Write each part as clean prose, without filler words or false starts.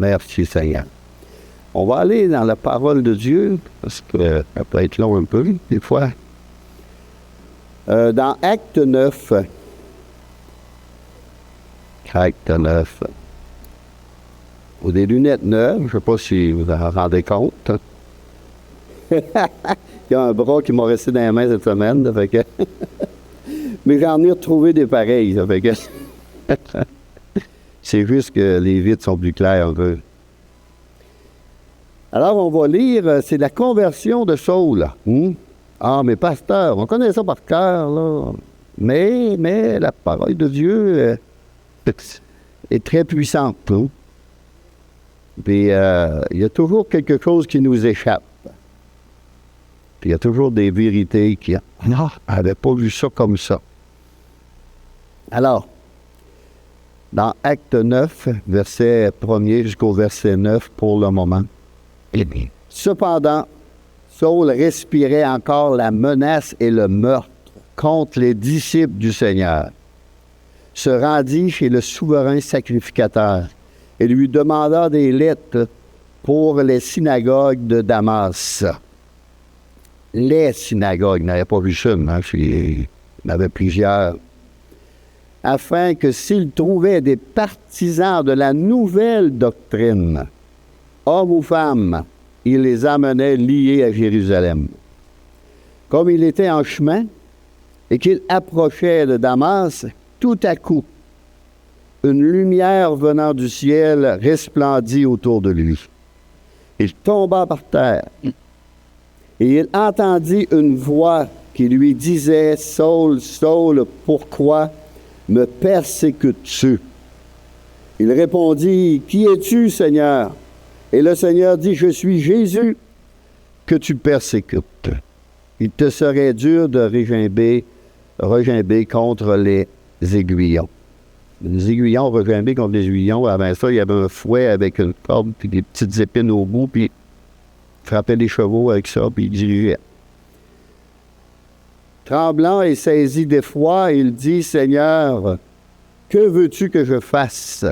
Merci Seigneur. On va aller dans la parole de Dieu, parce que ça peut être long un peu, des fois. Dans Acte 9. Acte 9. Ou des lunettes neuves, je ne sais pas si vous en rendez compte. Il y a un bras qui m'a resté dans les mains cette semaine, ça fait que mais j'en ai retrouvé des pareils, ça fait que c'est juste que les vitres sont plus claires un peu. Alors, on va lire, c'est la conversion de Saul. Ah, mais pasteur, on connaît ça par cœur, là. Mais la parole de Dieu est très puissante. Puis, il y a toujours quelque chose qui nous échappe. Puis, il y a toujours des vérités qui... Non, elle n'avait pas vu ça comme ça. Alors, dans Acte 9, verset 1er jusqu'au verset 9 pour le moment. Cependant, Saul respirait encore la menace et le meurtre contre les disciples du Seigneur. Se rendit chez le souverain sacrificateur et lui demanda des lettres pour les synagogues de Damas. Les synagogues, il n'avait pas vu ça, hein, il y en avait plusieurs. Afin que s'il trouvait des partisans de la nouvelle doctrine, hommes ou femmes, il les amenait liés à Jérusalem. Comme il était en chemin et qu'il approchait de Damas, tout à coup, une lumière venant du ciel resplendit autour de lui. Il tomba par terre et il entendit une voix qui lui disait « Saul, Saul, pourquoi me persécutes-tu? » Il répondit « Qui es-tu, Seigneur? » Et le Seigneur dit « Je suis Jésus que tu persécutes. Il te serait dur de regimber contre les aiguillons. » Les aiguillons regimber contre les aiguillons. Avant ça, il y avait un fouet avec une corde puis des petites épines au bout, puis il frappait les chevaux avec ça, puis il dirigeait. Tremblant et saisi d'effroi, il dit « Seigneur, que veux-tu que je fasse? »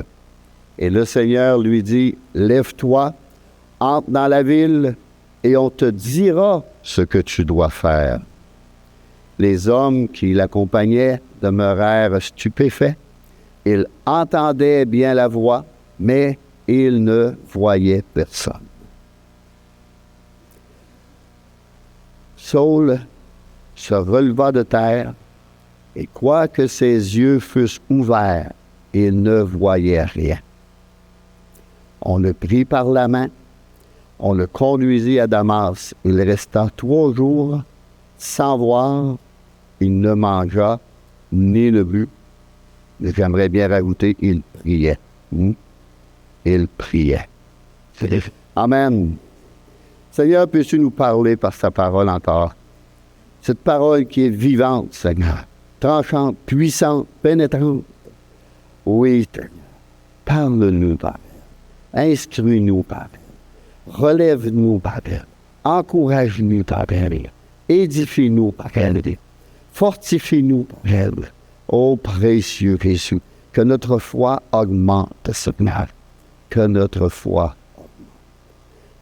Et le Seigneur lui dit, « Lève-toi, entre dans la ville, et on te dira ce que tu dois faire. » Les hommes qui l'accompagnaient demeurèrent stupéfaits. Ils entendaient bien la voix, mais ils ne voyaient personne. Saul se releva de terre, et quoique ses yeux fussent ouverts, il ne voyait rien. On le prit par la main, on le conduisit à Damas. Il resta 3 jours sans voir, il ne mangea ni ne but. J'aimerais bien rajouter, il priait. Il priait. Amen. Seigneur, peux-tu nous parler par ta parole encore? Cette parole qui est vivante, Seigneur, tranchante, puissante, pénétrante. Oui, Seigneur, parle-nous par elle. Instruis-nous par elle. Relève-nous par elle. Encourage-nous par elle. Édifie-nous par elle. Fortifie-nous par elle. Ô précieux Jésus, que notre foi augmente, Seigneur. Que notre foi augmente.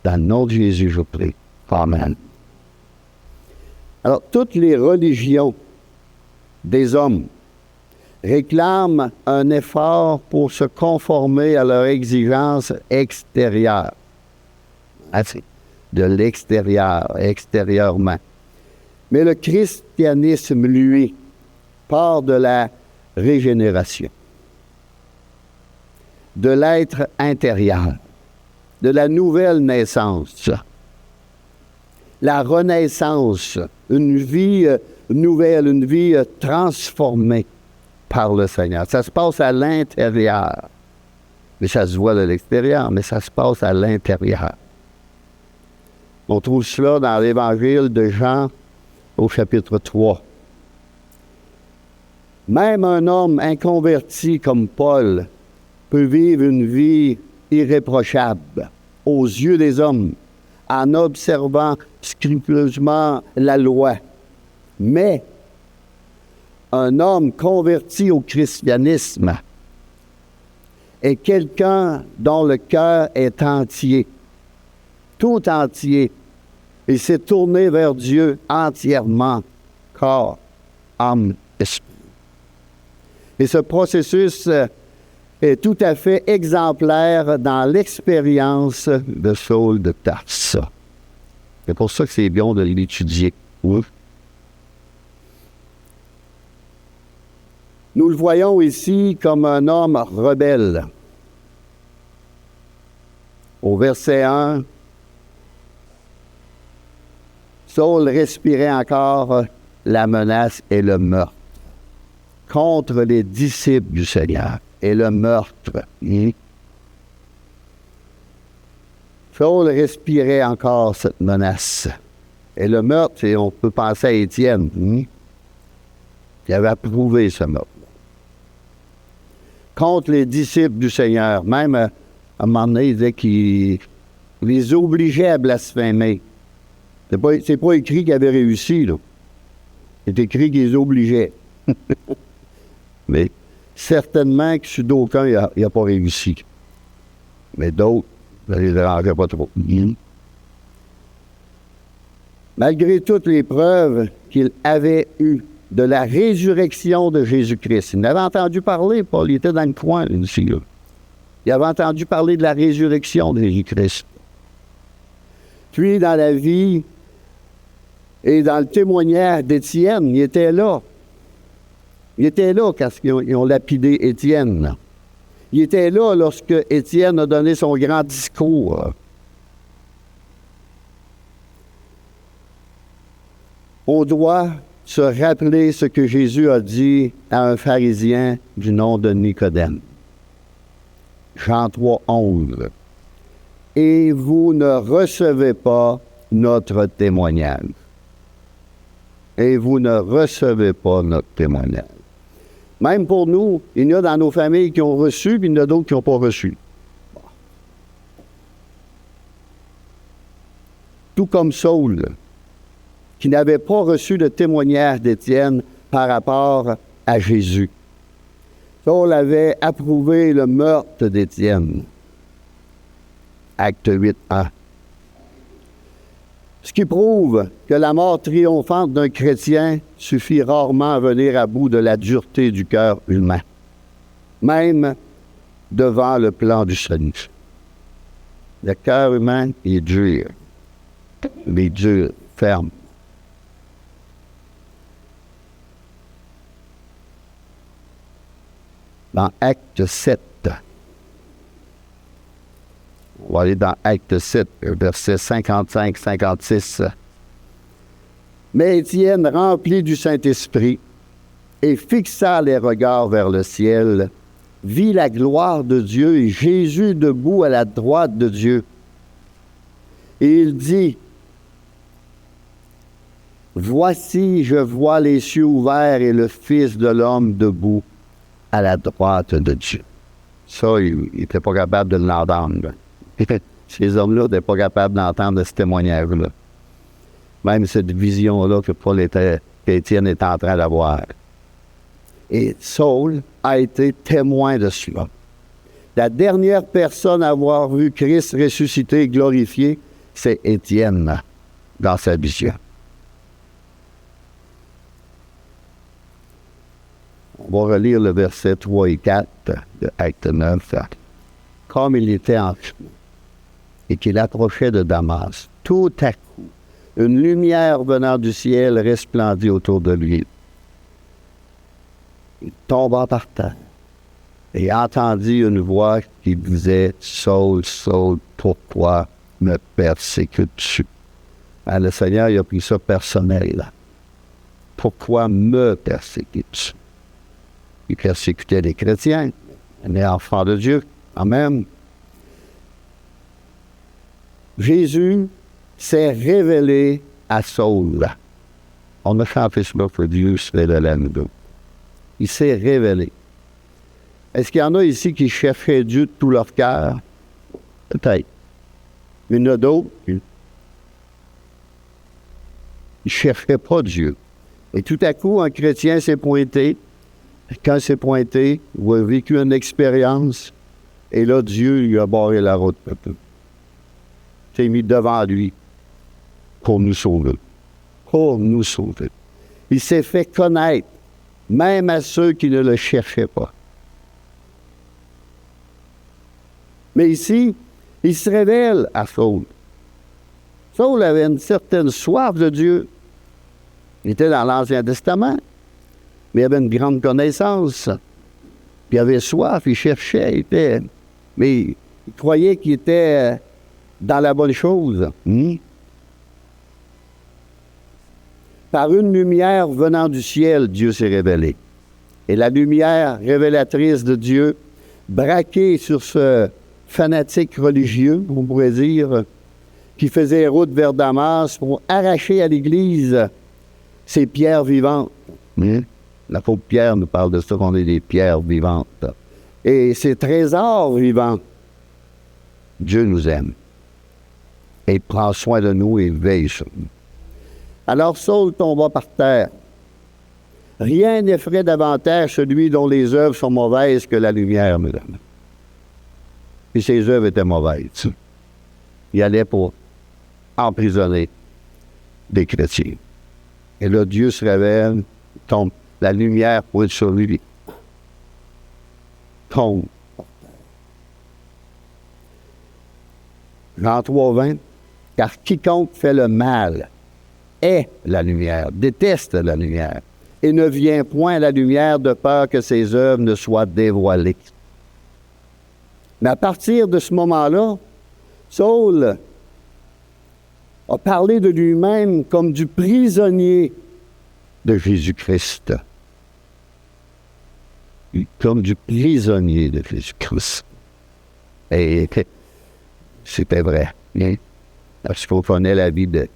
Dans le nom de Jésus, je prie. Amen. Alors, toutes les religions des hommes réclament un effort pour se conformer à leurs exigences extérieures. De l'extérieur, extérieurement. Mais le christianisme, lui, part de la régénération, de l'être intérieur, de la nouvelle naissance, la renaissance, une vie nouvelle, une vie transformée par le Seigneur. Ça se passe à l'intérieur. Mais ça se voit de l'extérieur, mais ça se passe à l'intérieur. On trouve cela dans l'Évangile de Jean au chapitre 3. Même un homme inconverti comme Paul peut vivre une vie irréprochable aux yeux des hommes en observant scrupuleusement la loi. Mais un homme converti au christianisme est quelqu'un dont le cœur est entier, tout entier. Il s'est tourné vers Dieu entièrement, corps, âme, esprit. Et ce processus est tout à fait exemplaire dans l'expérience de Saul de Tarse. C'est pour ça que c'est bien de l'étudier. Oui. Nous le voyons ici comme un homme rebelle. Au verset 1, Saul respirait encore la menace et le meurtre contre les disciples du Seigneur et le meurtre. Saul respirait encore cette menace. Et le meurtre, on peut penser à Étienne, qui avait approuvé ce meurtre. Contre les disciples du Seigneur. Même, à un moment donné, il disait qu'il les obligeait à blasphémer. C'est pas écrit qu'il avait réussi, là. C'est écrit qu'il les obligeait. Mais certainement que sur d'aucuns, il n'a pas réussi. Mais d'autres, ça ne les dérangeait pas trop. Malgré toutes les preuves qu'il avait eues de la résurrection de Jésus-Christ. Il en avait entendu parler, Paul, il était dans le coin, ici, là. Il avait entendu parler de la résurrection de Jésus-Christ. Puis, dans la vie et dans le témoignage d'Étienne, il était là. Il était là quand ils ont lapidé Étienne. Il était là lorsque Étienne a donné son grand discours. On doit se rappeler ce que Jésus a dit à un pharisien du nom de Nicodème. Jean 3, 11. « Et vous ne recevez pas notre témoignage. » Et vous ne recevez pas notre témoignage. Même pour nous, il y en a dans nos familles qui ont reçu, puis il y en a d'autres qui n'ont pas reçu. Tout comme Saul, qui n'avait pas reçu le témoignage d'Étienne par rapport à Jésus. Saul avait approuvé le meurtre d'Étienne. Acte 8, 1. Ce qui prouve que la mort triomphante d'un chrétien suffit rarement à venir à bout de la dureté du cœur humain, même devant le plan du salut. Le cœur humain est dur, il est dur, ferme. Dans Acte 7, on va aller dans Acte 7, versets 55-56. Mais Étienne, rempli du Saint-Esprit, et fixa les regards vers le ciel, vit la gloire de Dieu et Jésus debout à la droite de Dieu. Et il dit, « Voici, je vois les cieux ouverts et le Fils de l'homme debout à la droite de Dieu. » Ça, il n'était pas capable de l'entendre. Ces hommes-là n'étaient pas capables d'entendre ce témoignage-là. Même cette vision-là qu'Étienne était en train d'avoir. Et Saul a été témoin de cela. La dernière personne à avoir vu Christ ressuscité et glorifié, c'est Étienne dans sa vision. On va relire le verset 3 et 4 de Acte 9. Comme il était en chemin et qu'il approchait de Damas, tout à coup, une lumière venant du ciel resplendit autour de lui. Il tomba par terre et entendit une voix qui disait « Saul, Saul, pourquoi me persécutes-tu? » Le Seigneur, il a pris ça personnel. « Pourquoi me persécutes-tu? » Il persécutait les chrétiens, les enfants de Dieu. Amen. Jésus s'est révélé à Saul. On a chanté cela pour Dieu, c'est de l'âme. Il s'est révélé. Est-ce qu'il y en a ici qui cherchaient Dieu de tout leur cœur? Peut-être. Mais il y en a d'autres qui ne cherchaient pas Dieu. Et tout à coup, un chrétien s'est pointé. Quand il s'est pointé, ou a vécu une expérience, Et là, Dieu lui a barré la route. Il s'est mis devant lui pour nous sauver. Pour nous sauver. Il s'est fait connaître, même à ceux qui ne le cherchaient pas. Mais ici, il se révèle à Saul. Saul avait une certaine soif de Dieu. Il était dans l'Ancien Testament, mais il avait une grande connaissance. Puis il avait soif, il cherchait, mais il croyait qu'il était dans la bonne chose. Par une lumière venant du ciel, Dieu s'est révélé. Et la lumière révélatrice de Dieu, braquée sur ce fanatique religieux, on pourrait dire, qui faisait route vers Damas pour arracher à l'Église ces pierres vivantes. L'apôtre Pierre nous parle de ça, qu'on est des pierres vivantes. Et ces trésors vivants, Dieu nous aime. Et il prend soin de nous et veille sur nous. Alors Saul tomba par terre. Rien n'effraie davantage celui dont les œuvres sont mauvaises que la lumière, mesdames. Puis ses œuvres étaient mauvaises. Il allait pour emprisonner des chrétiens. Et là, Dieu se révèle, tombe. La lumière pour être sur lui. Tombe. Jean 3:20. Car quiconque fait le mal est la lumière, déteste la lumière, et ne vient point à la lumière de peur que ses œuvres ne soient dévoilées. Mais à partir de ce moment-là, Saul a parlé de lui-même comme du prisonnier de Jésus-Christ. Comme du prisonnier de Jésus-Christ. Et c'était vrai. Hein? Parce qu'on connaît la vie de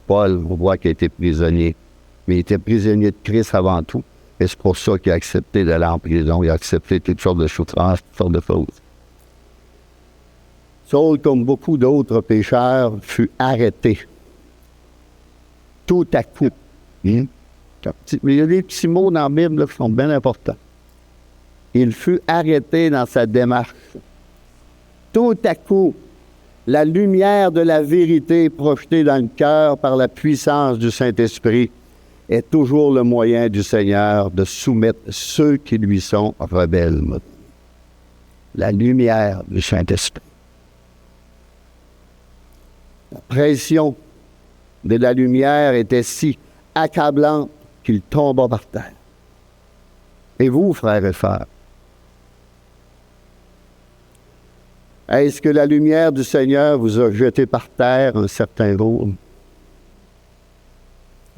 Paul, on voit qu'il a été prisonnier. Mais il était prisonnier de Christ avant tout. Et c'est pour ça qu'il a accepté d'aller en prison. Il a accepté toutes sortes de souffrances, toutes sortes de choses. Saul, comme beaucoup d'autres pécheurs, fut arrêté. Tout à coup. Hein? Il y a des petits mots dans la Bible qui sont bien importants. Il fut arrêté dans sa démarche. Tout à coup, la lumière de la vérité projetée dans le cœur par la puissance du Saint-Esprit est toujours le moyen du Seigneur de soumettre ceux qui lui sont rebelles. La lumière du Saint-Esprit. La pression de la lumière était si accablante qu'il tomba par terre. Et vous, frères et sœurs, est-ce que la lumière du Seigneur vous a jeté par terre un certain jour?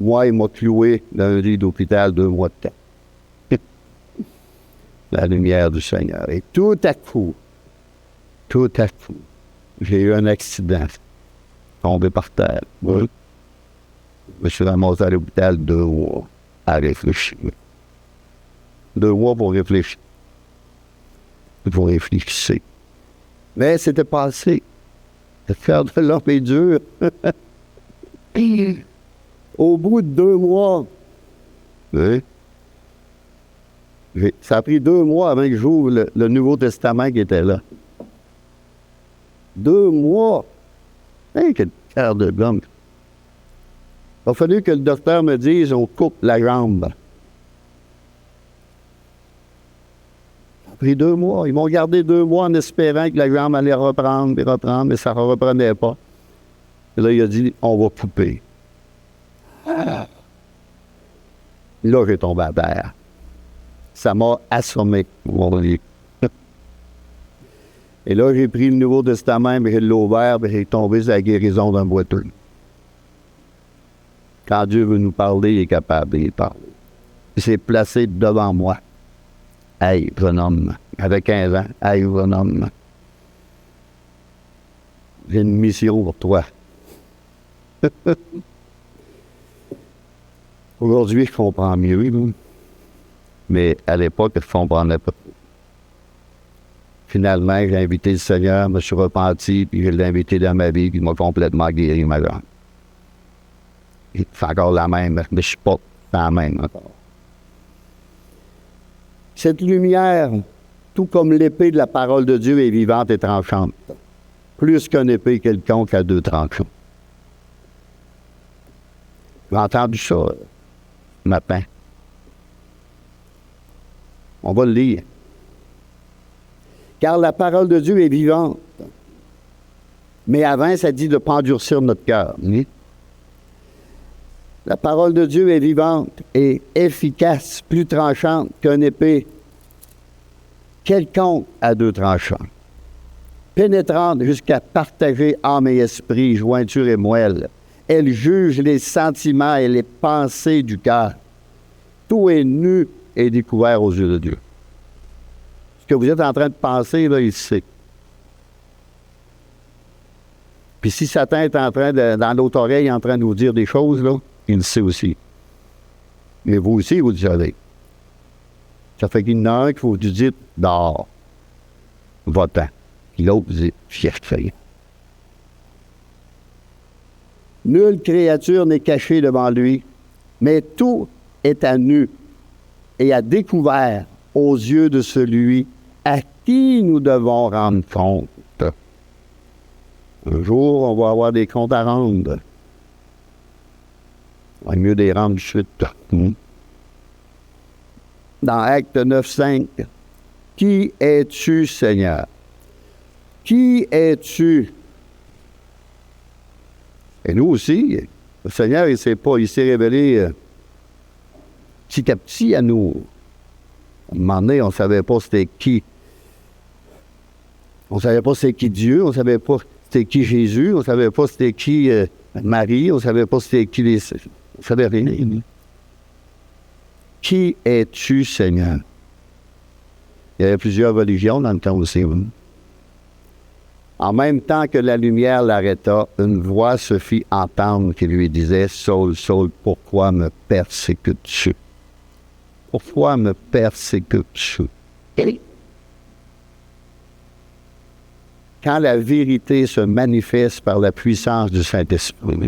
Moi, il m'a cloué dans un lit d'hôpital 2 mois de temps. La lumière du Seigneur. Et tout à coup, j'ai eu un accident. Tombé par terre. Oui. Je me suis ramassé à l'hôpital 2 mois à réfléchir. 2 mois pour réfléchir. Pour réfléchir. Mais c'était passé. Le cœur de l'homme est dur. Au bout de 2 mois, oui, ça a pris 2 mois avant que j'ouvre le Nouveau Testament qui était là. 2 mois. Hey, quel cœur de l'homme. Il a fallu que le docteur me dise on coupe la jambe. Ça a pris 2 mois. Ils m'ont gardé 2 mois en espérant que la jambe allait reprendre, mais ça ne reprenait pas. Et là, il a dit on va couper. Ah. Là, j'ai tombé à terre. Ça m'a assommé, mon Dieu. Et là, j'ai pris le Nouveau Testament, mais je l'ai ouvert, et j'ai tombé sur la guérison d'un boiteux. Quand Dieu veut nous parler, il est capable de parler. Il s'est placé devant moi. Hey, jeune homme, avec 15 ans, hey, jeune homme, j'ai une mission pour toi. Aujourd'hui, je comprends mieux, mais à l'époque, je ne comprenais pas. Finalement, j'ai invité le Seigneur, je me suis repenti, puis je l'ai invité dans ma vie, puis il m'a complètement guéri ma jambe. C'est encore la même, mais je ne suis pas la même encore. Cette lumière tout comme l'épée de la parole de Dieu est vivante et tranchante, plus qu'une épée quelconque à deux tranchants. Vous avez entendu ça ce matin? On va le lire. Car la parole de Dieu est vivante. Mais avant, ça dit de ne pas endurcir notre cœur. Oui? La parole de Dieu est vivante et efficace, plus tranchante qu'une épée quelconque à deux tranchants, pénétrante jusqu'à partager âme et esprit, jointure et moelle. Elle juge les sentiments et les pensées du cœur. Tout est nu et découvert aux yeux de Dieu. Ce que vous êtes en train de penser, là, il sait. Puis si Satan est en train dans l'autre oreille, en train de nous dire des choses, là, il le sait aussi. Mais vous aussi, vous le savez. Ça fait qu'il y en a un qu'il faut que vous dites dehors, va-t'en. Puis l'autre, vous dites cherchez. Nulle créature n'est cachée devant lui, mais tout est à nu et à découvert aux yeux de celui à qui nous devons rendre compte. Un jour, on va avoir des comptes à rendre. Il est mieux des rendre de suite. Dans Acte 9:5, qui es-tu, Seigneur? Qui es-tu? Et nous aussi, le Seigneur, il s'est révélé petit à petit à nous. À un moment donné, on ne savait pas c'était qui. On ne savait pas c'était qui Dieu, on ne savait pas c'était qui Jésus, on ne savait pas c'était qui Marie, on ne savait pas c'était qui les... On ne savait rien. Qui es-tu, Seigneur? Il y avait plusieurs religions dans le temps aussi. Hein? En même temps que la lumière l'arrêta, une voix se fit entendre qui lui disait « Saul, Saul, pourquoi me persécutes-tu? Pourquoi me persécutes-tu? » Quand la vérité se manifeste par la puissance du Saint-Esprit,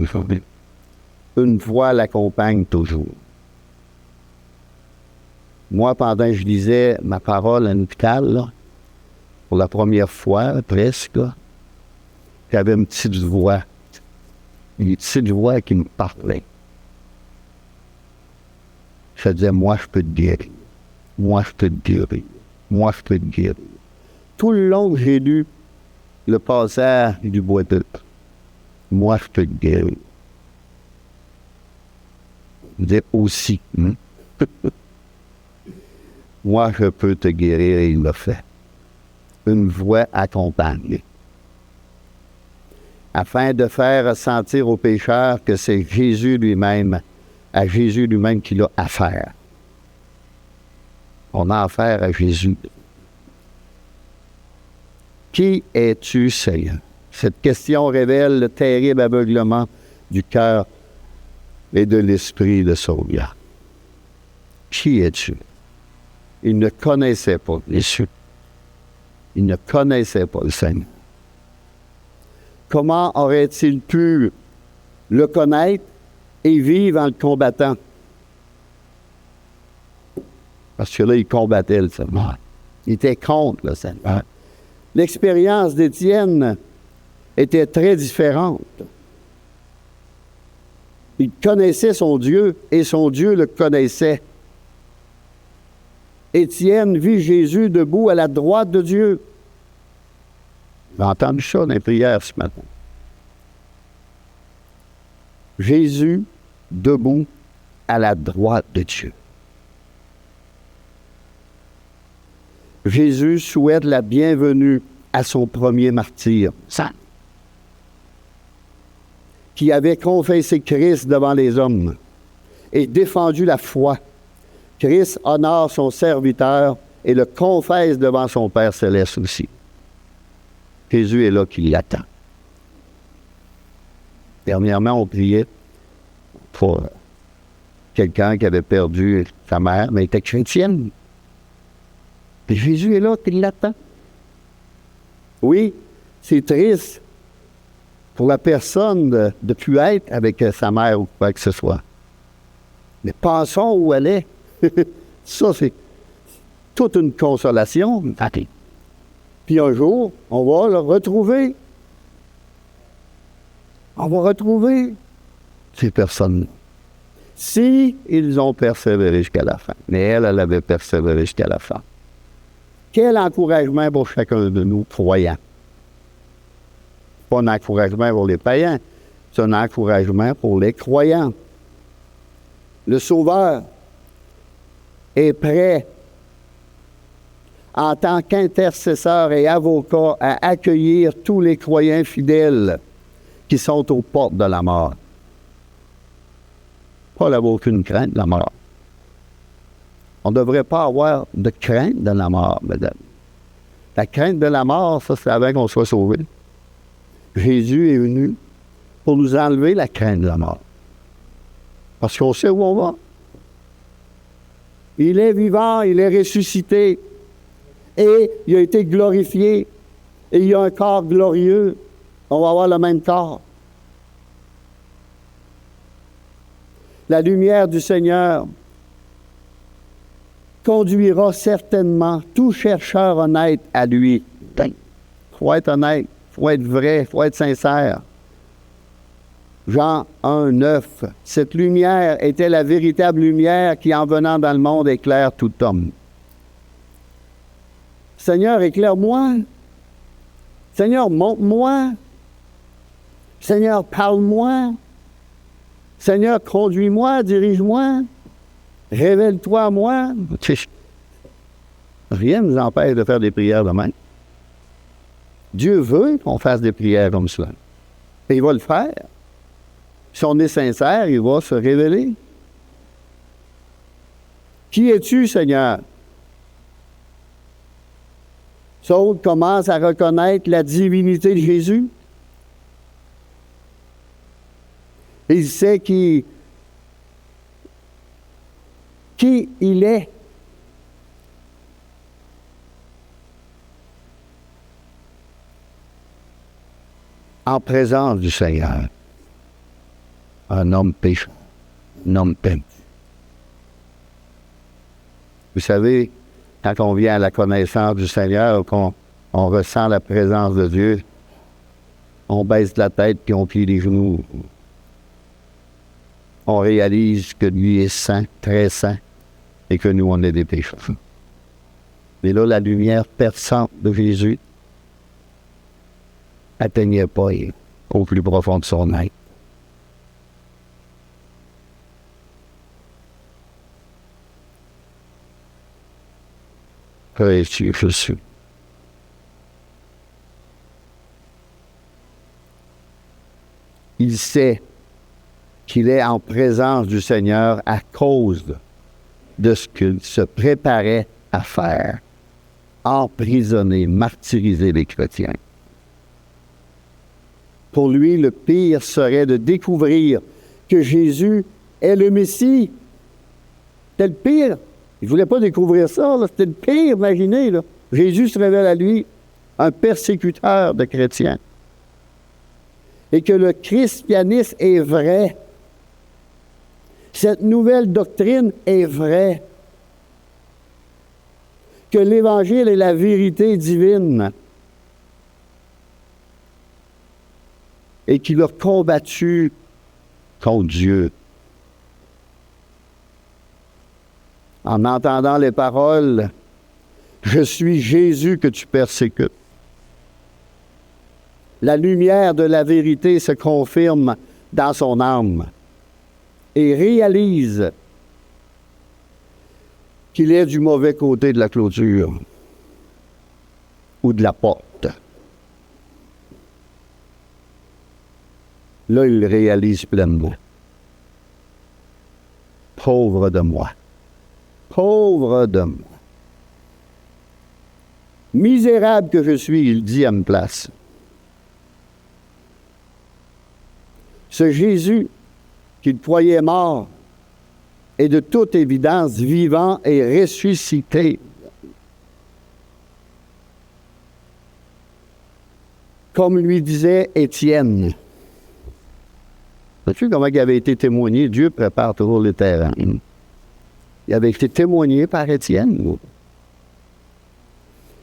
une voix l'accompagne toujours. Moi, pendant que je lisais ma parole à l'hôpital, là, pour la première fois, presque, là, j'avais une petite voix qui me parlait. Je disais, moi, je peux te guérir. Moi, je peux te guérir. Moi, je peux te guérir. Tout le long que j'ai lu le passage du boiteux, moi, je peux te guérir. Je disais aussi. Moi, je peux te guérir, et il l'a fait. Une voix accompagne. Afin de faire ressentir aux pécheurs que c'est Jésus lui-même, à Jésus lui-même qu'il a affaire. On a affaire à Jésus. Qui es-tu, Seigneur? Cette question révèle le terrible aveuglement du cœur et de l'esprit de Saul. Qui es-tu? Il ne connaissait pas Jésus. Il ne connaissait pas le Seigneur. Comment aurait-il pu le connaître et vivre en le combattant? Parce que là, il combattait le Seigneur. Il était contre le Seigneur. L'expérience d'Étienne était très différente. Il connaissait son Dieu et son Dieu le connaissait. Étienne vit Jésus debout à la droite de Dieu. J'ai entendu ça dans les prières ce matin. Jésus debout à la droite de Dieu. Jésus souhaite la bienvenue à son premier martyr, qui avait confessé Christ devant les hommes et défendu la foi. Christ honore son serviteur et le confesse devant son Père céleste aussi. Jésus est là qui l'attend. Dernièrement, on priait pour quelqu'un qui avait perdu sa mère, mais était chrétienne. Et Jésus est là qui l'attend. Oui, c'est triste pour la personne de ne plus être avec sa mère ou quoi que ce soit. Mais pensons où elle est. Ça, toute une consolation. Puis un jour, on va le retrouver. On va retrouver ces personnes-là. Si ils ont persévéré jusqu'à la fin. Mais elle avait persévéré jusqu'à la fin. Quel encouragement pour chacun de nous, croyants. Pas un encouragement pour les païens, c'est un encouragement pour les croyants. Le Sauveur est prêt, en tant qu'intercesseur et avocat, à accueillir tous les croyants fidèles qui sont aux portes de la mort. Pas d'avoir aucune crainte de la mort. On ne devrait pas avoir de crainte de la mort, madame. La crainte de la mort, ça, c'est avant qu'on soit sauvé. Jésus est venu pour nous enlever la crainte de la mort. Parce qu'on sait où on va. Il est vivant, il est ressuscité. Et il a été glorifié. Et il a un corps glorieux. On va avoir le même corps. La lumière du Seigneur conduira certainement tout chercheur honnête à lui. Il faut être honnête, il faut être vrai, il faut être sincère. Jean 1, 9. Cette lumière était la véritable lumière qui, en venant dans le monde, éclaire tout homme. Seigneur, éclaire-moi. Seigneur, montre-moi. Seigneur, parle-moi. Seigneur, conduis-moi, dirige-moi. Révèle-toi à moi. Rien ne nous empêche de faire des prières de même. Dieu veut qu'on fasse des prières comme cela. Et il va le faire. Si on est sincère, il va se révéler. Qui es-tu, Seigneur? Saul commence à reconnaître la divinité de Jésus. Il sait qui il est. En présence du Seigneur. Un homme pécheur, un homme perdu. Vous savez, quand on vient à la connaissance du Seigneur, qu'on ressent la présence de Dieu, on baisse la tête puis on plie les genoux. On réalise que lui est saint, très saint, et que nous, on est des pécheurs. Mais là, la lumière perçante de Jésus n'atteignait pas au plus profond de son être. Jésus. Il sait qu'il est en présence du Seigneur à cause de ce qu'il se préparait à faire, emprisonner, martyriser les chrétiens. Pour lui, le pire serait de découvrir que Jésus est le Messie. C'était le pire. Il ne voulait pas découvrir ça, là. C'était le pire, imaginez. Là. Jésus se révèle à lui, un persécuteur de chrétiens. Et que le christianisme est vrai. Cette nouvelle doctrine est vraie. Que l'Évangile est la vérité divine. Et qu'il a combattu contre Dieu. En entendant les paroles, « Je suis Jésus que tu persécutes ». La lumière de la vérité se confirme dans son âme et réalise qu'il est du mauvais côté de la clôture ou de la porte. Là, il réalise pleinement. Pauvre de moi. Pauvre de moi. Misérable que je suis, il dit à une place. Ce Jésus, qu'il croyait mort, est de toute évidence vivant et ressuscité. Comme lui disait Étienne. Sais-tu comment il avait été témoigné? Dieu prépare toujours les terrains. Il avait été témoigné par Étienne.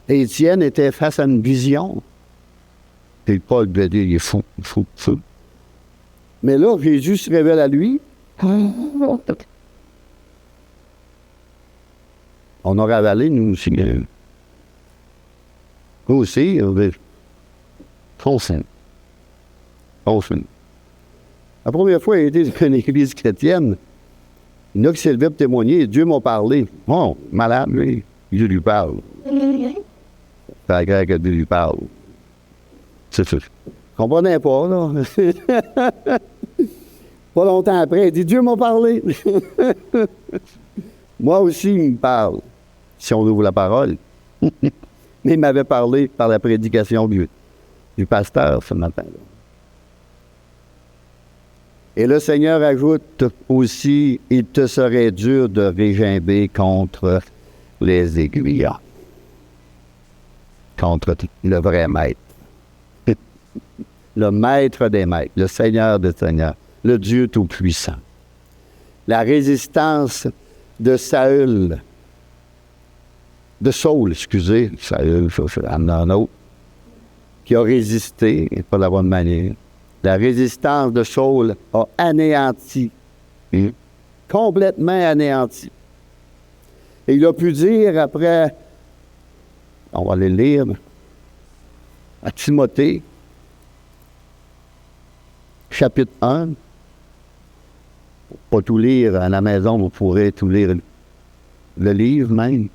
Étienne était face à une vision. Et Paul lui a dit, il est fou, fou, fou. Mais là, Jésus se révèle à lui. On a ravalé, nous aussi. Nous aussi, on veut. Fonction. La première fois, il était dans une église chrétienne. Il y en a qui s'élevaient pour témoigner. Dieu m'a parlé. Oh, malade, lui. Dieu lui parle. C'est la grève que Dieu lui parle. C'est tout. Je comprenais pas, là. Pas longtemps après, il dit, Dieu m'a parlé. Moi aussi, il me parle, si on ouvre la parole. Mais il m'avait parlé par la prédication du pasteur ce matin-là. Et le Seigneur ajoute aussi, il te serait dur de régimber contre les aiguillons, contre le vrai maître. Le maître des maîtres, le Seigneur des seigneurs, le Dieu tout-puissant. La résistance de Saül, Saül, Saül, un autre, qui a résisté, pas de la bonne manière. La résistance de Saül a anéanti, complètement anéanti. Et il a pu dire après, on va les lire, à Timothée, chapitre 1, pas tout lire à la maison, vous pourrez tout lire le livre même.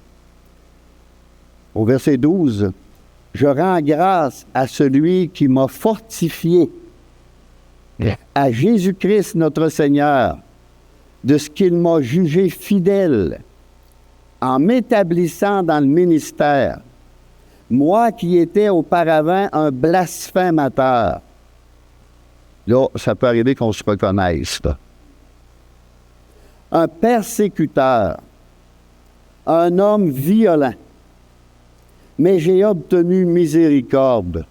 Au verset 12, « Je rends grâce à celui qui m'a fortifié, à Jésus-Christ notre Seigneur, de ce qu'il m'a jugé fidèle en m'établissant dans le ministère, moi qui étais auparavant un blasphémateur. » Là, ça peut arriver qu'on se reconnaisse, là. Un persécuteur, un homme violent. Mais j'ai obtenu miséricorde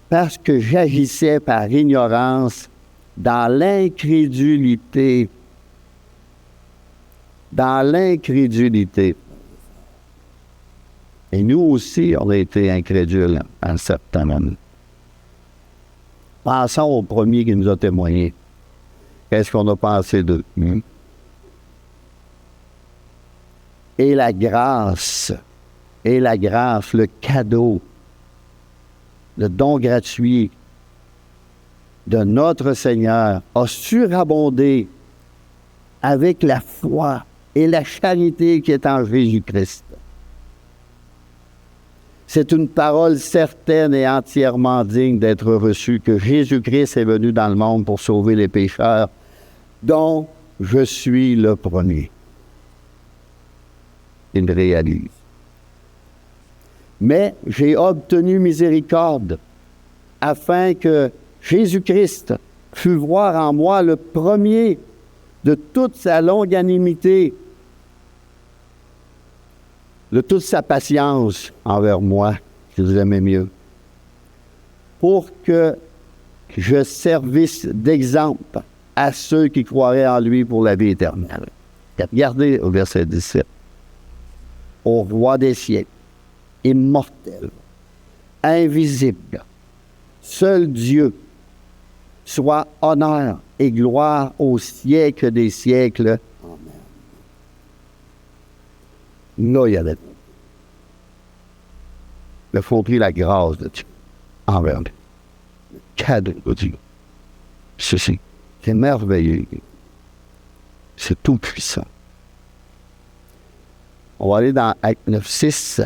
parce que j'agissais par ignorance dans l'incrédulité. Dans l'incrédulité. Et nous aussi, on a été incrédules à un certain moment. Pensons au premier qui nous a témoigné. Qu'est-ce qu'on a pensé d'eux? Et la grâce, le cadeau, le don gratuit de notre Seigneur a surabondé avec la foi et la charité qui est en Jésus-Christ. C'est une parole certaine et entièrement digne d'être reçue que Jésus-Christ est venu dans le monde pour sauver les pécheurs, dont je suis le premier. Il réalise. Mais j'ai obtenu miséricorde afin que Jésus-Christ fût voir en moi le premier de toute sa longanimité, de toute sa patience envers moi, je vous aimais mieux, pour que je servisse d'exemple à ceux qui croiraient en lui pour la vie éternelle. Regardez au verset 17. Au roi des siècles, immortel, invisible, seul Dieu, soit honneur et gloire au siècle des siècles. Amen. Là, il y a le faudrait la grâce de Dieu envers nous. Le cadeau de Dieu. Ceci, c'est merveilleux. C'est tout puissant. On va aller dans Actes 9, 6.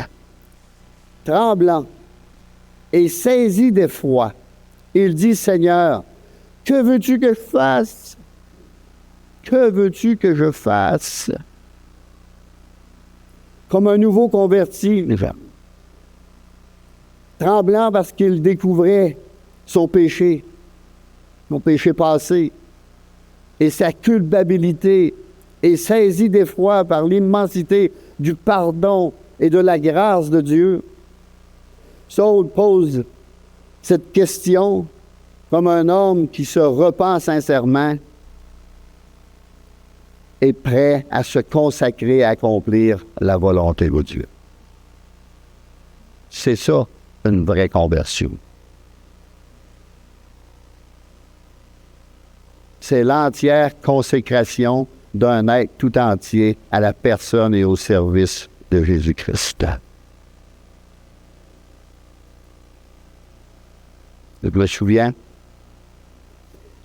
Tremblant et saisi d'effroi, il dit, Seigneur, que veux-tu que je fasse? Que veux-tu que je fasse? Comme un nouveau converti, tremblant parce qu'il découvrait son péché passé, et sa culpabilité, et saisi d'effroi par l'immensité du pardon et de la grâce de Dieu. Saul pose cette question comme un homme qui se repent sincèrement et prêt à se consacrer à accomplir la volonté de Dieu. C'est ça, une vraie conversion. C'est l'entière consécration d'un être tout entier à la personne et au service de Jésus-Christ. Je me souviens,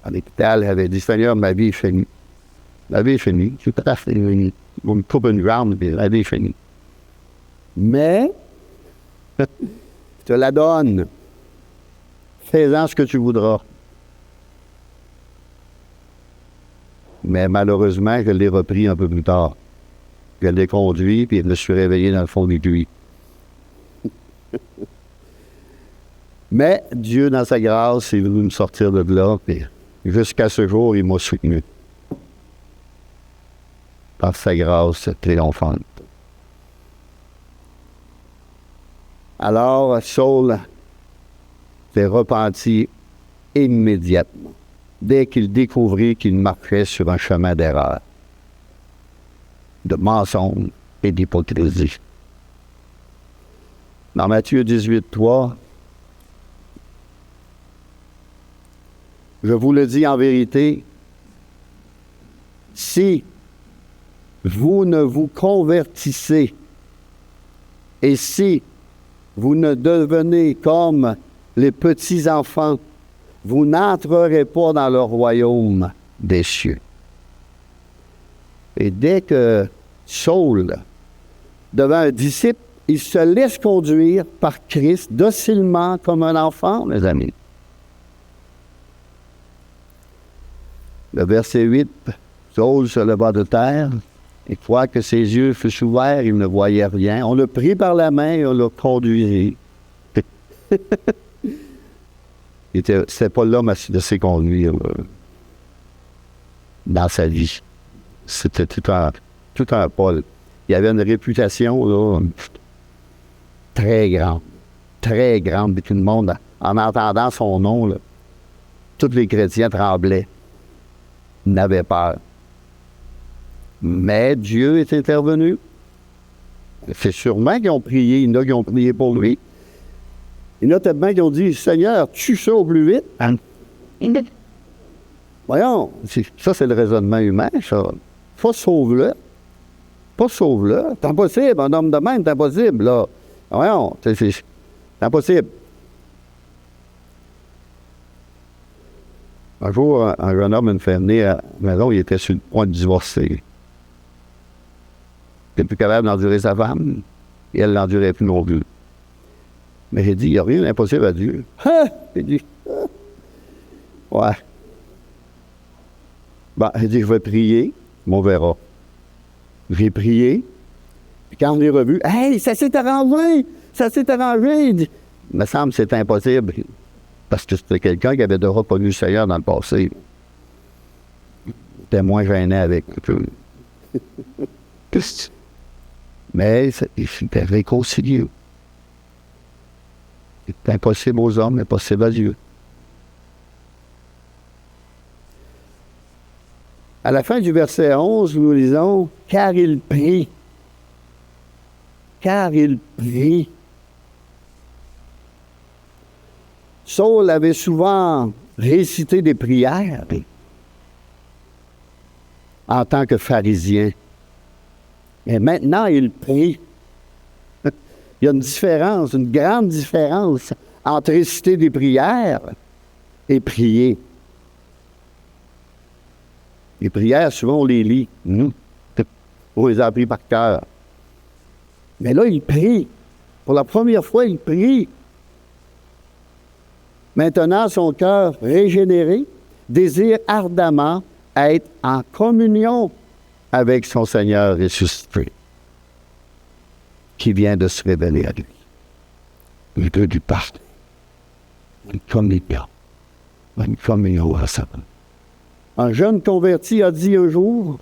à l'hôpital, j'avais dit, Seigneur, ma vie est finie. La vie est finie. Je suis tout à fait fini. On me coupe une jambe, puis la vie est finie. Mais, je te la donne. Fais-en ce que tu voudras. Mais malheureusement, je l'ai repris un peu plus tard. Je l'ai conduit, puis je me suis réveillé dans le fond du puits. Mais Dieu, dans sa grâce, est venu me sortir de là, puis jusqu'à ce jour, il m'a soutenu. Par sa grâce triomphante. Alors, Saul s'est repenti immédiatement, dès qu'il découvrit qu'il marchait sur un chemin d'erreur, de mensonge et d'hypocrisie. Dans Matthieu 18:3, je vous le dis en vérité, si vous ne vous convertissez et si vous ne devenez comme les petits-enfants, vous n'entrerez pas dans le royaume des cieux. Et dès que Saul devint un disciple, il se laisse conduire par Christ docilement comme un enfant, mes amis. Le verset 8, Saul se leva de terre, et quoique ses yeux fussent ouverts, il ne voyait rien. On l'a pris par la main et on l'a conduit. C'était pas l'homme de se conduire dans sa vie. C'était tout un Paul. Il avait une réputation là, très grande. Très grande. Et tout le monde, en entendant son nom, là, tous les chrétiens tremblaient. Ils n'avaient peur. Mais Dieu est intervenu. C'est sûrement qu'ils ont prié. Il y en a qui ont prié pour lui. Il y en a tellement qui ont dit, Seigneur, tue ça au plus vite. Voyons, ça c'est le raisonnement humain, ça. Pas sauve-le. Pas sauve-le. C'est impossible, un homme de même, c'est impossible, là. Voyons, c'est impossible. Un jour, un jeune homme me fait venir à la maison, il était sur le point de divorcer. Il n'était plus capable d'endurer sa femme, et elle ne l'endurait plus non plus. Mais j'ai dit, il n'y a rien d'impossible à Dieu. Ah! J'ai dit, ah! Ouais. Bon, j'ai dit, je vais prier, mais on verra. J'ai prié, puis quand on est revu, hey, ça s'est arrangé! Ça s'est arrangé! Il dit, il me semble que c'est impossible. Parce que c'était quelqu'un qui avait déjà connu le Seigneur dans le passé. J'étais moins gêné avec. Mais c'était réconcilié. C'est impossible aux hommes, mais possible à Dieu. À la fin du verset 11, nous lisons « Car il prie. Car il prie. » Saul avait souvent récité des prières en tant que pharisien. Et maintenant, il prie. Il y a une différence, une grande différence entre réciter des prières et prier. Les prières, souvent, on les lit. On les a appris par cœur. Mais là, il prie. Pour la première fois, il prie. Maintenant, son cœur régénéré désire ardemment être en communion avec son Seigneur ressuscité, qui vient de se révéler à lui. Il veut du parler. Une communion. Une communion à sa main. Un jeune converti a dit un jour,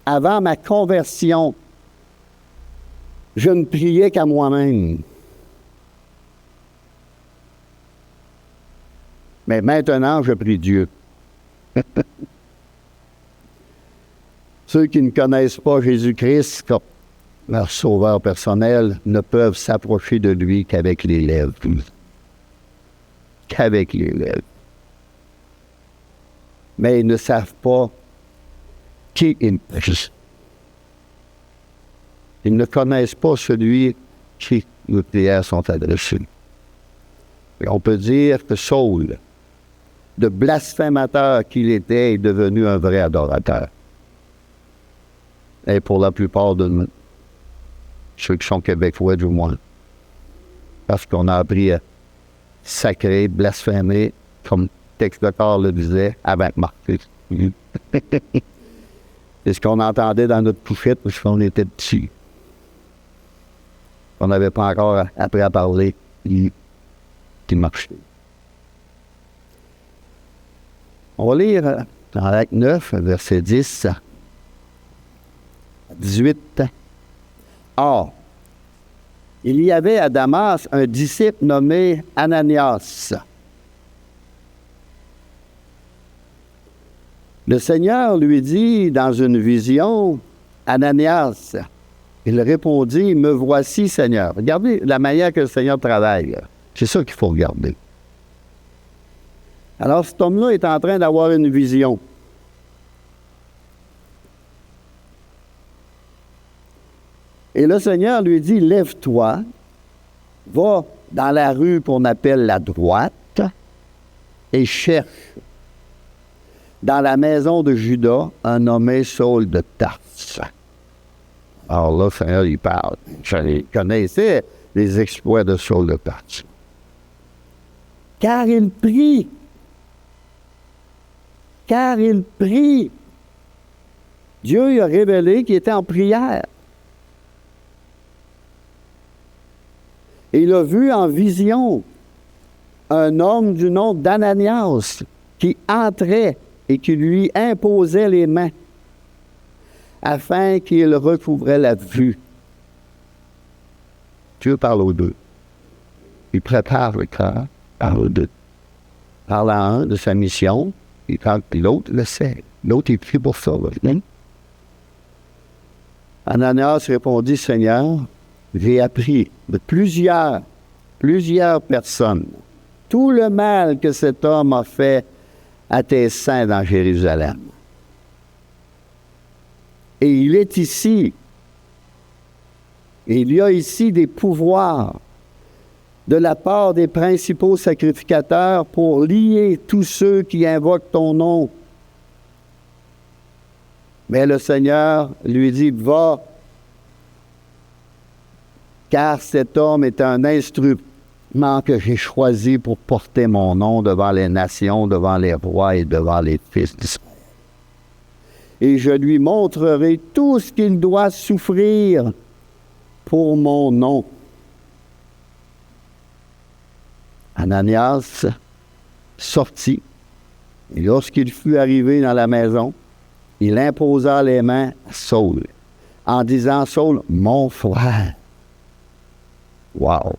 avant ma conversion, je ne priais qu'à moi-même. Mais maintenant, je prie Dieu. Ceux qui ne connaissent pas Jésus-Christ, leur sauveur personnel, ne peuvent s'approcher de lui qu'avec les lèvres. Qu'avec les lèvres. Mais ils ne savent pas qui il est. Ils ne connaissent pas celui qui nos prières sont adressées. Et on peut dire que Saul, de blasphémateur qu'il était, est devenu un vrai adorateur. Et pour la plupart de nous, ceux qui sont québécois du moins, parce qu'on a appris à sacrer, blasphémer, comme le texte de corps le disait, avec marquer. C'est ce qu'on entendait dans notre couchette parce qu'on était petits. On n'avait pas encore appris à parler, qui marchait. On va lire dans Acte 9, verset 10 à 18. Or, il y avait à Damas un disciple nommé Ananias. Le Seigneur lui dit dans une vision, Ananias. Il répondit, me voici, Seigneur. Regardez la manière que le Seigneur travaille. C'est ça qu'il faut regarder. Alors, cet homme-là est en train d'avoir une vision. Et le Seigneur lui dit, lève-toi, va dans la rue qu'on appelle la droite et cherche dans la maison de Judas un nommé Saul de Tarse. Alors là, le Seigneur, il parle. Je connaissais les exploits de Saul de Tarse. Car il prie. Dieu lui a révélé qu'il était en prière. Et il a vu en vision un homme du nom d'Ananias qui entrait et qui lui imposait les mains afin qu'il recouvrait la vue. Dieu parle aux deux. Il prépare le cœur, parle aux deux. Parle à un de sa mission, puis l'autre le sait. L'autre, il prie pour ça. Ananias répondit, Seigneur, j'ai appris de plusieurs personnes tout le mal que cet homme a fait à tes saints dans Jérusalem. Et il est ici. Et il y a ici des pouvoirs de la part des principaux sacrificateurs pour lier tous ceux qui invoquent ton nom. Mais le Seigneur lui dit, va, car cet homme est un instrument que j'ai choisi pour porter mon nom devant les nations, devant les rois et devant les fils d'Israël. Et je lui montrerai tout ce qu'il doit souffrir pour mon nom. Ananias sortit, et lorsqu'il fut arrivé dans la maison, il imposa les mains à Saul, en disant, Saul, mon frère. Wow!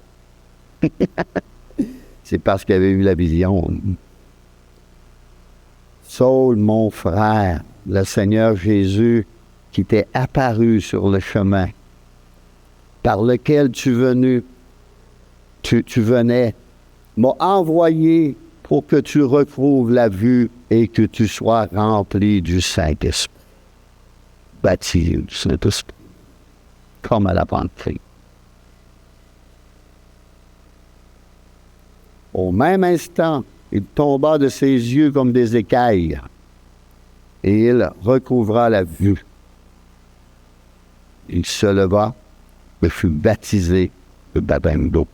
C'est parce qu'il avait eu la vision. Saul, mon frère, le Seigneur Jésus qui t'est apparu sur le chemin par lequel tu venais, m'a envoyé pour que tu retrouves la vue et que tu sois rempli du Saint-Esprit. Baptisé du Saint-Esprit, comme à la Pentecôte. Au même instant, il tomba de ses yeux comme des écailles, et il recouvra la vue. Il se leva et fut baptisé de baptême d'eau.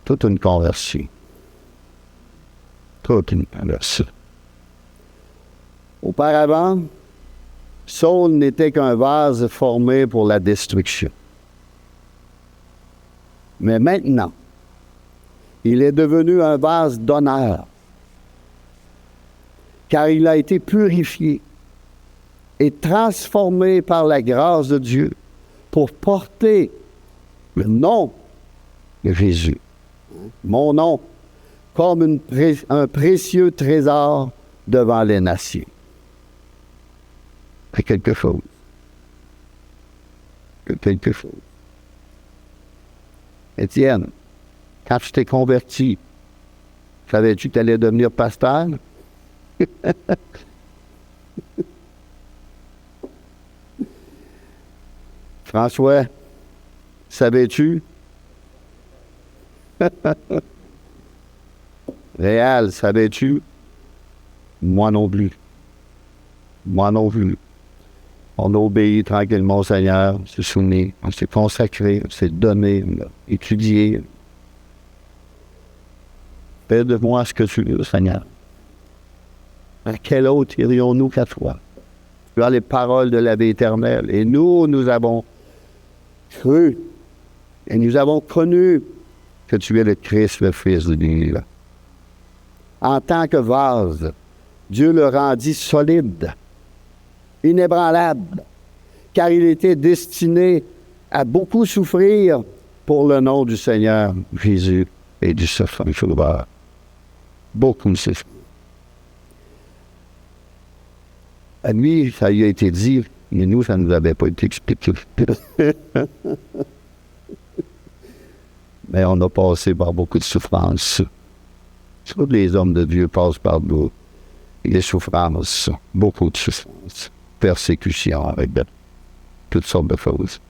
Toute une conversion. Toute une conversion. Auparavant, Saul n'était qu'un vase formé pour la destruction. Mais maintenant, il est devenu un vase d'honneur, car il a été purifié et transformé par la grâce de Dieu pour porter le nom de Jésus, mon nom, comme un précieux trésor devant les nations. C'est quelque chose. C'est quelque chose. Étienne, quand tu t'es converti, savais-tu que tu allais devenir pasteur? François, savais-tu? Réal, savais-tu? Moi non plus. Moi non plus. On a obéi tranquillement au Seigneur, on s'est soumis, on s'est consacré, on s'est donné, on a étudié. Fais de moi ce que tu veux, Seigneur. À quel autre irions-nous qu'à toi? Tu as les paroles de la vie éternelle. Et nous avons cru et nous avons connu que tu es le Christ, le Fils de Dieu. En tant que vase, Dieu le rendit solide, inébranlable, car il était destiné à beaucoup souffrir pour le nom du Seigneur Jésus et du Sauveur. Beaucoup souffrir. À lui, ça lui a été dit, mais nous, ça ne nous avait pas été expliqué. Mais on a passé par beaucoup de souffrances. Tous les hommes de Dieu passent par des souffrances, beaucoup de souffrances, persécutions, avec toutes sortes de choses.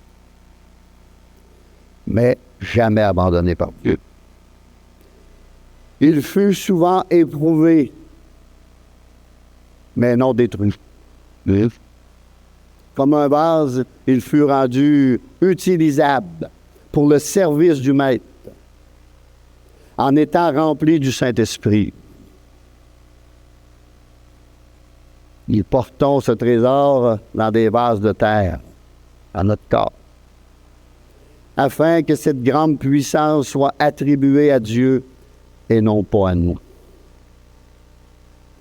Mais jamais abandonné par Dieu. Il fut souvent éprouvé, mais non détruit. Oui. Comme un vase, il fut rendu utilisable pour le service du Maître, en étant rempli du Saint-Esprit. Nous portons ce trésor dans des vases de terre, dans notre corps, afin que cette grande puissance soit attribuée à Dieu et non pas à nous.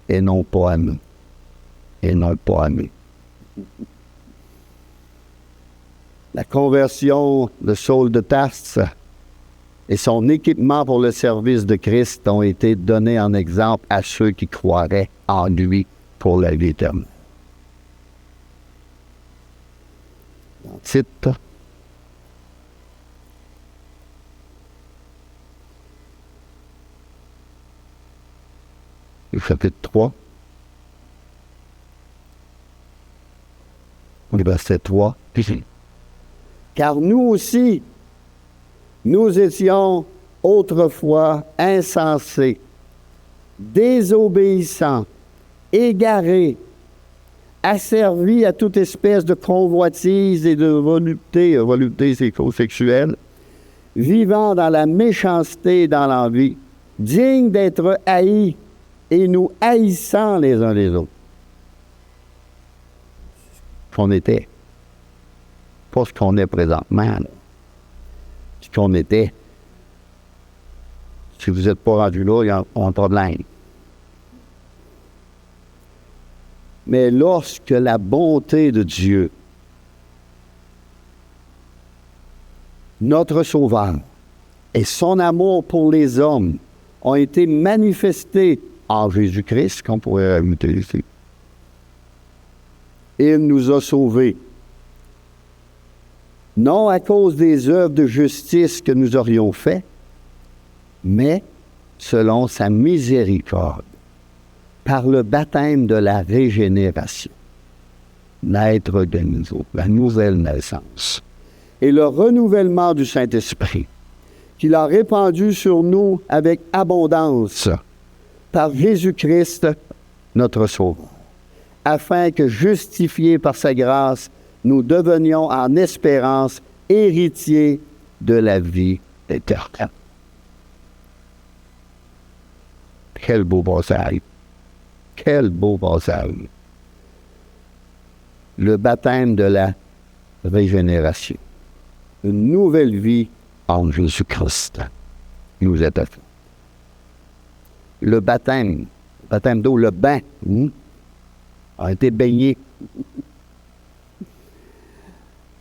Et non pas à nous. Et non pas à nous. La conversion de Saul de Tarse et son équipement pour le service de Christ ont été donnés en exemple à ceux qui croiraient en lui pour la vie éternelle. Tite. Le chapitre 3. Le verset 3. Car nous aussi, nous étions autrefois insensés, désobéissants, égarés, asservis à toute espèce de convoitise et de volupté, c'est choses sexuelles, vivant dans la méchanceté et dans l'envie, dignes d'être haïs et nous haïssant les uns les autres. Qu'on était. Pas ce qu'on est présentement, là. Ce qu'on était. Si vous n'êtes pas rendu là, il y a un problème. Mais lorsque la bonté de Dieu, notre Sauveur, et son amour pour les hommes ont été manifestés en Jésus-Christ, qu'on pourrait ajouter ici, il nous a sauvés. Non à cause des œuvres de justice que nous aurions faites, mais selon sa miséricorde, par le baptême de la régénération, naître de nouveau, la nouvelle naissance, et le renouvellement du Saint-Esprit, qu'il a répandu sur nous avec abondance, par Jésus-Christ, notre Sauveur, afin que, justifiés par sa grâce, nous devenions en espérance héritiers de la vie éternelle. Quel beau passage! Quel beau passage! Le baptême de la régénération. Une nouvelle vie en Jésus-Christ nous est offerte. Le baptême d'eau, le bain, a été baigné.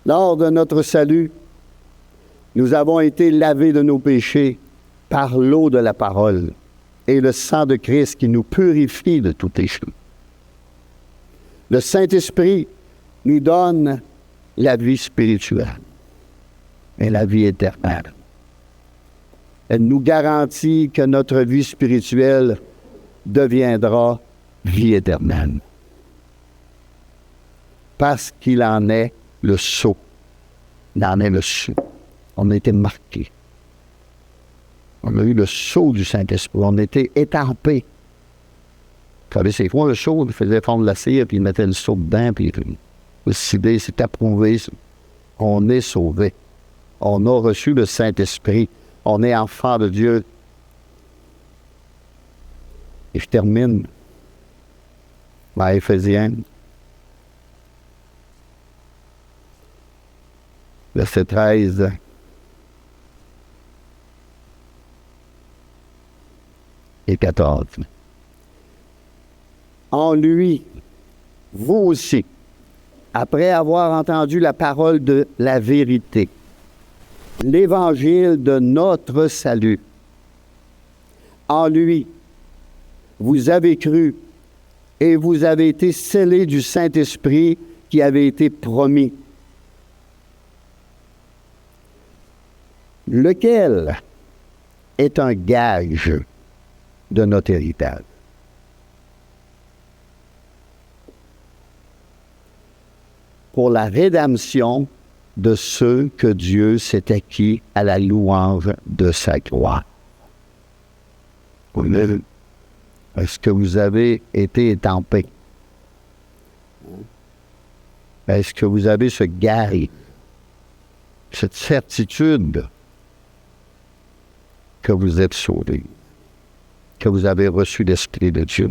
Lors de notre salut, nous avons été lavés de nos péchés par l'eau de la parole et le sang de Christ qui nous purifie de tout péché. Le Saint-Esprit nous donne la vie spirituelle et la vie éternelle. Elle nous garantit que notre vie spirituelle deviendra vie éternelle. Parce qu'il en est le sceau. Il en est le sceau. On a été marqués. On a eu le sceau du Saint-Esprit. On a été étampés. Vous savez, c'est quoi le sceau? Il faisait fondre la cire, puis il mettait le sceau dedans, puis décidé, c'est approuvé. On est sauvé. On a reçu le Saint-Esprit. On est enfant de Dieu. Et je termine par Éphésiens, verset 13. Et 14. En lui, vous aussi, après avoir entendu la parole de la vérité, l'évangile de notre salut, en lui, vous avez cru et vous avez été scellés du Saint-Esprit qui avait été promis, lequel est un gage de notre héritage. Pour la rédemption de ceux que Dieu s'est acquis à la louange de sa gloire. Est-ce que vous avez été étampés? Est-ce que vous avez ce gage, cette certitude que vous êtes sauvés, que vous avez reçu l'Esprit de Dieu?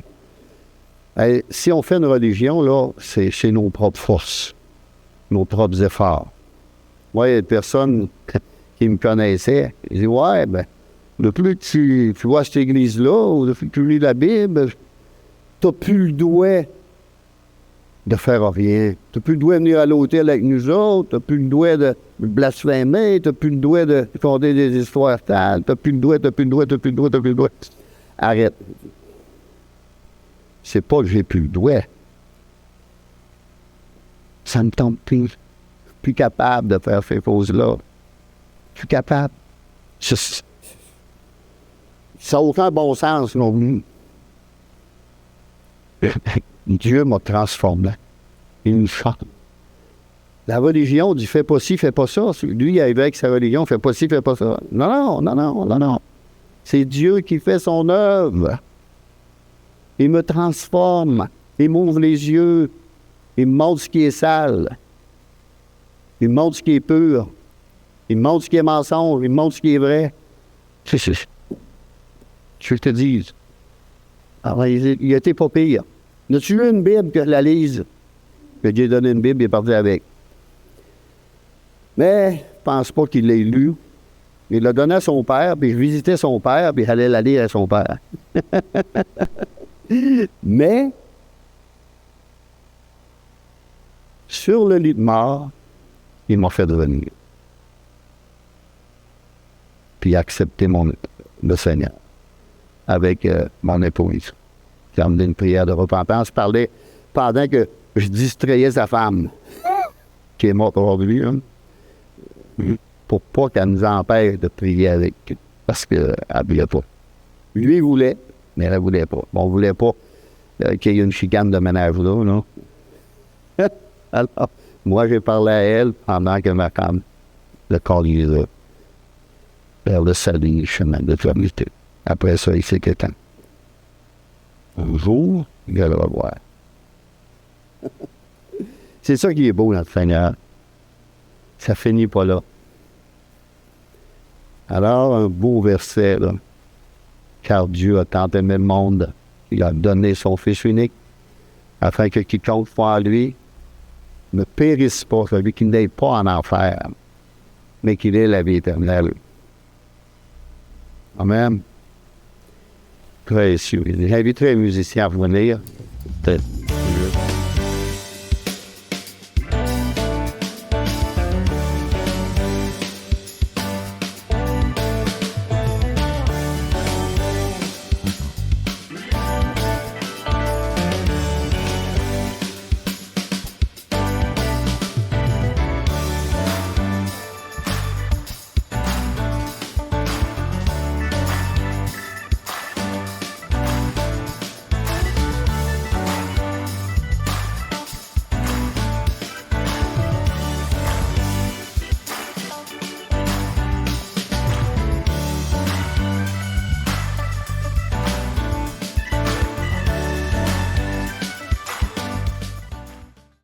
Et si on fait une religion, là, c'est chez nos propres forces, nos propres efforts. Moi, il y a des personnes qui me connaissaient, ils disaient, ouais, ben, le plus que tu vois cette église-là, ou le plus que tu lis la Bible, tu n'as plus le droit de faire rien. Tu n'as plus le droit de venir à l'hôtel avec nous autres, tu n'as plus le droit de blasphémer, tu n'as plus le droit de raconter des histoires tales, tu n'as plus le droit, tu n'as plus le droit, tu n'as plus le droit, tu n'as plus le droit. Arrête. C'est pas que j'ai plus le droit. Ça me tente plus. Je suis plus capable de faire ces choses-là. Je suis capable. Ça n'a aucun bon sens non plus. Dieu m'a transformé. Il nous chante. La religion dit fais pas ci, fais pas ça. Lui, il arrive avec sa religion, fais pas ci, fais pas ça. Non, non, non, non, non. C'est Dieu qui fait son œuvre. Il me transforme. Il m'ouvre les yeux. Il me montre ce qui est sale. Il me montre ce qui est pur. Il me montre ce qui est mensonge. Il me montre ce qui est vrai. Je te dis. Alors, il a été pas pire. N'as-tu lu une Bible que je la lise? Je lui ai donné une Bible, il est parti avec. Mais je ne pense pas qu'il l'ait lu. Il l'a donné à son père, puis je visitais son père, puis j'allais la lire à son père. Mais, sur le lit de mort, il m'a fait revenir. Puis accepter le Seigneur avec mon épouse. J'ai emmené une prière de repentance. Parlait pendant que je distrayais sa femme, qui est morte aujourd'hui, hein, pour pas qu'elle nous empêche de prier avec, parce qu'elle ne voulait pas. Lui, il voulait, mais elle ne voulait pas. Bon, on ne voulait pas qu'il y ait une chicane de ménage là, non? Alors, moi, j'ai parlé à elle pendant que ma femme le conduisait vers le salut, le chemin de l'éternité. Après ça, il s'est éteint. Un jour, il va le revoir. C'est ça qui est beau, notre Seigneur. Ça finit pas là. Alors, un beau verset, là. Car Dieu a tant aimé le monde, il a donné son Fils unique, afin que quiconque croit en lui ne périsse pas, celui qui n'aille pas en enfer, mais qu'il ait la vie éternelle. Amen. Précieux. J'inviterai les musiciens à venir. Peut-être.